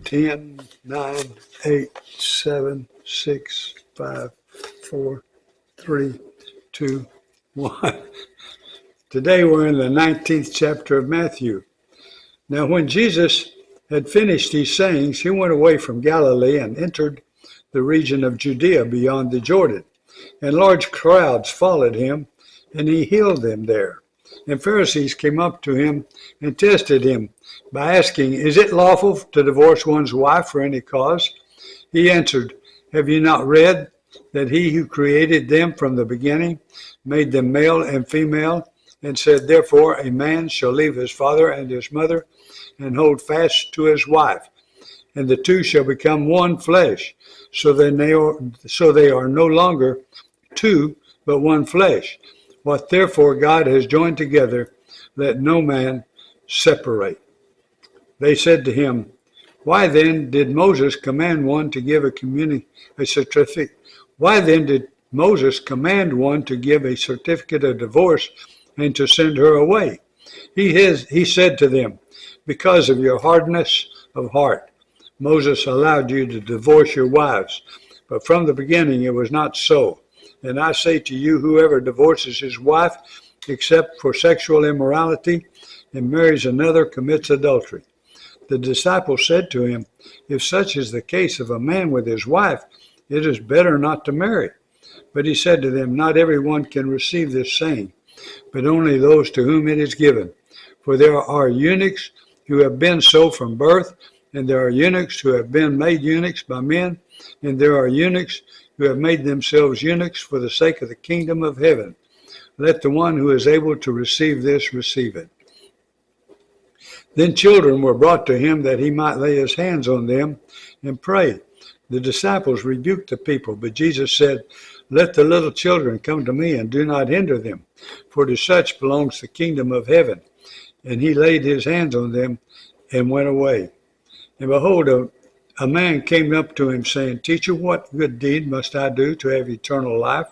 10, 9, 8, 7, 6, 5, 4, 3, 2, 1. Today we're in the 19th chapter of Matthew. Now when Jesus had finished these sayings, he went away from Galilee and entered the region of Judea beyond the Jordan. And large crowds followed him, and he healed them there. And Pharisees came up to him and tested him by asking, "Is it lawful to divorce one's wife for any cause?" He answered, "Have you not read that he who created them from the beginning made them male and female, and said, therefore a man shall leave his father and his mother and hold fast to his wife, and the two shall become one flesh. So they are no longer two, but one flesh. What therefore God has joined together, let no man separate." They said to him, "Why then did Moses command one to give a certificate? Why then did Moses command one to give a certificate of divorce and to send her away?" He said to them, "Because of your hardness of heart, Moses allowed you to divorce your wives, but from the beginning it was not so. And I say to you, whoever divorces his wife except for sexual immorality and marries another commits adultery." The disciples said to him, "If such is the case of a man with his wife, it is better not to marry." But he said to them, "Not everyone can receive this saying, but only those to whom it is given. For there are eunuchs who have been so from birth, and there are eunuchs who have been made eunuchs by men, and there are eunuchs who have made themselves eunuchs for the sake of the kingdom of heaven. Let the one who is able to receive this receive it." Then children were brought to him that he might lay his hands on them and pray. The disciples rebuked the people, but Jesus said, "Let the little children come to me, and do not hinder them, for to such belongs the kingdom of heaven." And he laid his hands on them and went away. And behold, a man came up to him, saying, "Teacher, what good deed must I do to have eternal life?"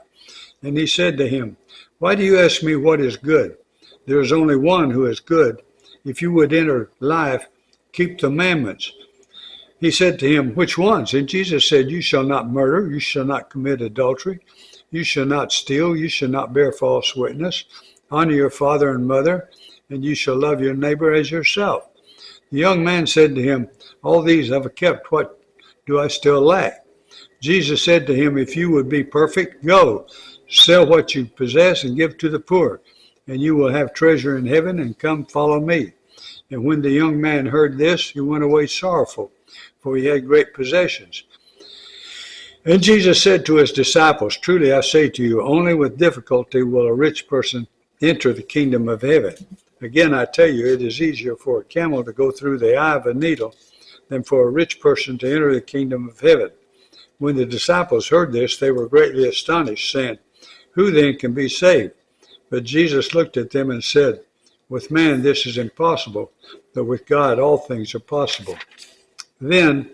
And he said to him, "Why do you ask me what is good? There is only one who is good. If you would enter life, keep the commandments." He said to him, "Which ones?" And Jesus said, "You shall not murder, you shall not commit adultery, you shall not steal, you shall not bear false witness, honor your father and mother, and you shall love your neighbor as yourself." The young man said to him, "All these have I kept. What do I still lack?" Jesus said to him, "If you would be perfect, go, sell what you possess and give to the poor, and you will have treasure in heaven, and come follow me." And when the young man heard this, he went away sorrowful, for he had great possessions. And Jesus said to his disciples, "Truly I say to you, only with difficulty will a rich person enter the kingdom of heaven. Again, I tell you, it is easier for a camel to go through the eye of a needle than for a rich person to enter the kingdom of heaven." When the disciples heard this, they were greatly astonished, saying, "Who then can be saved?" But Jesus looked at them and said, "With man this is impossible, but with God all things are possible." Then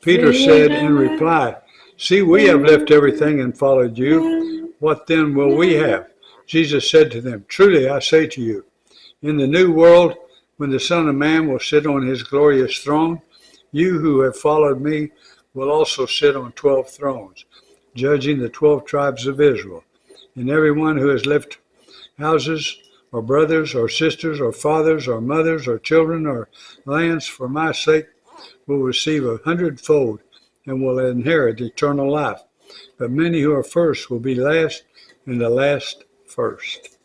Peter said in reply, "See, we have left everything and followed you. What then will we have?" Jesus said to them, "Truly I say to you, in the new world, when the Son of Man will sit on his glorious throne, you who have followed me will also sit on 12 thrones, judging the 12 tribes of Israel. And everyone who has left houses or brothers or sisters or fathers or mothers or children or lands for my sake will receive 100-fold and will inherit eternal life. But many who are first will be last, and the last first."